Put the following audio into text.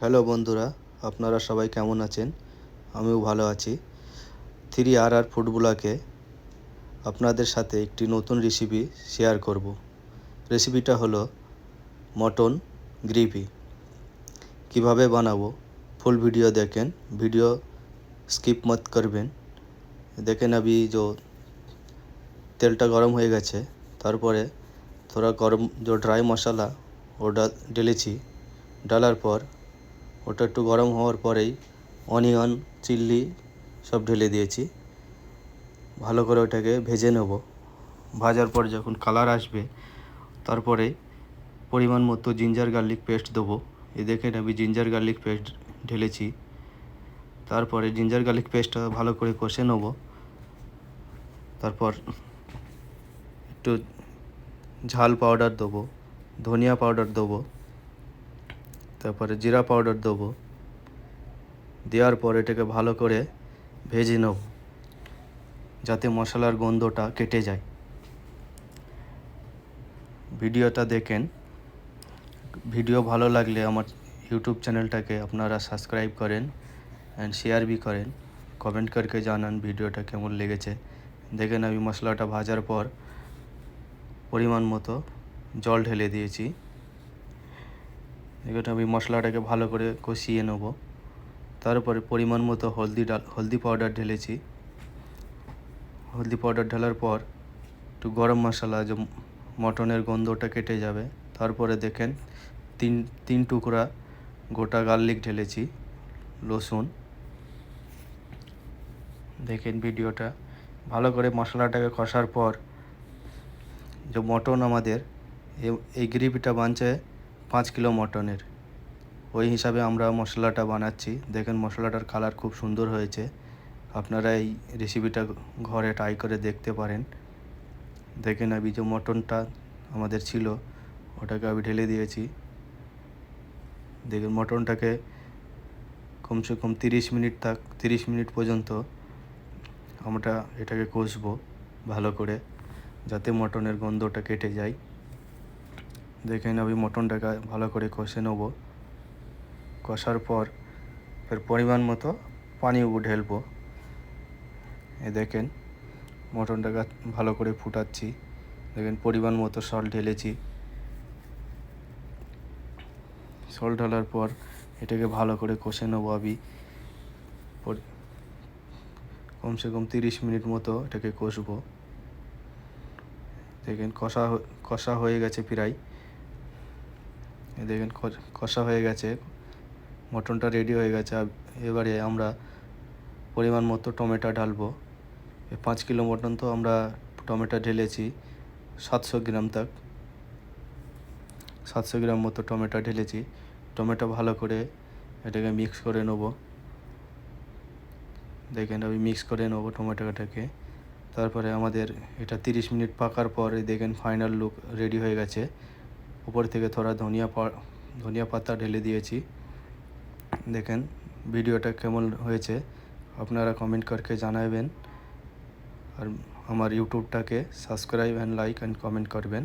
Hello বন্ধুরা, আপনারা সবাই কেমন আছেন? আমিও ভালো আছি। 3RR ফুড ব্লগে আপনাদের সাথে একটি নতুন রেসিপি শেয়ার করব। রেসিপিটা হলো মটন গ্রেভি। কিভাবে বানাবো ফুল वीडियो देखें, वीडियो स्किप मत करবেন। দেখেন अभी जो তেলটা গরম হয়ে গেছে, তারপরে थोड़ा गरम जो ड्राई मसाला ওটা ঢেলেছি। ডালার পর ওটা একটু গরম হওয়ার পরেই অনিয়ন, চিলি সব ঢেলে দিয়েছি। ভালো করে ওটাকে ভেজে নেব। ভাজার পর যখন কালার আসবে, তারপরে পরিমাণ মতো জিঞ্জার গার্লিক পেস্ট দেবো। এই দেখেন আমি জিঞ্জার গার্লিক পেস্ট ঢেলেছি। তারপরে জিঞ্জার গার্লিক পেস্টটা ভালো করে কষে নেব। তারপর একটু ঝাল পাউডার দেবো, ধনিয়া পাউডার দেবো, তারপরে জিরা পাউডার দেবো। দেওয়ার পর এটাকে ভালো করে ভেজে নেব যাতে মশলার গন্ধটা কেটে যায়। ভিডিওটা দেখেন। ভিডিও ভালো লাগলে আমার ইউটিউব চ্যানেলটাকে আপনারা সাবস্ক্রাইব করেন অ্যান্ড শেয়ার भी করেন। কমেন্ট करके জানান ভিডিওটা কেমন লেগেছে। দেখেন আমি মশলাটা ভাজার পর পরিমাণ মতো জল ঢেলে দিয়েছি। দেখুন আমি মশলাটাকে ভালো করে কষিয়ে নেব। তারপরে পরিমাণ মতো হলদি পাউডার ঢেলেছি। হলদি পাউডার ঢালার পর একটু গরম মশলা, যে মটনের গন্ধটা কেটে যাবে। তারপরে দেখেন তিন টুকরা গোটা গার্লিক ঢেলেছি, রসুন। দেখেন ভিডিওটা ভালো করে মশলাটাকে কষার পর যে মটন আমাদের এই গ্রেভিটা বানছে 5 কিলো মটনের, ওই হিসাবে আমরা মশলাটা বানাচ্ছি। দেখেন মশলাটার কালার খুব সুন্দর হয়েছে। আপনারা এই রেসিপিটা ঘরে ট্রাই করে দেখতে পারেন। দেখেন আমি যে মটনটা আমাদের ছিল ওটাকে আমি ঢেলে দিয়েছি। দেখেন মটনটাকে কমসে কম 30 মিনিট পর্যন্ত আমরা এটাকে কষবো ভালো করে, যাতে মটনের গন্ধটা কেটে যায়। দেখেন আমি মটনটাকে ভালো করে কষে নেব। কষার পর এর পরিমাণ মতো পানি ঢেলবো। এই দেখেন মটনটাকে ভালো করে ফুটাচ্ছি। দেখেন পরিমাণ মতো সল্ট ঢেলেছি। সল্ট ঢালার পর এটাকে ভালো করে কষে নেব আমি। কমসে কম 30 মিনিট মতো এটাকে কষবো। দেখেন কষা হয়ে গেছে প্রায়। দেখেন কষা হয়ে গেছে, মটনটা রেডি হয়ে গেছে। এবারে আমরা পরিমাণ মতো টমেটো ঢালবো। 5 কিলো মটন তো আমরা টমেটো ঢেলেছি 700 গ্রাম 700 গ্রাম মতো টমেটো ঢেলেছি। টমেটো ভালো করে এটাকে মিক্স করে নেব। দেখেন আমি মিক্স করে নেব টমেটোটাকে। তারপরে আমাদের এটা 30 মিনিট পাকার পর দেখেন ফাইনাল লুক রেডি হয়ে গেছে। উপর থেকে থোড়া ধনিয়া পাতা ঢেলে দিয়েছি। দেখেন ভিডিওটা কেমন হয়েছে আপনারা কমেন্ট করকে জানাবেন। আর আমার ইউটিউবটাকে subscribe and like and comment করবেন।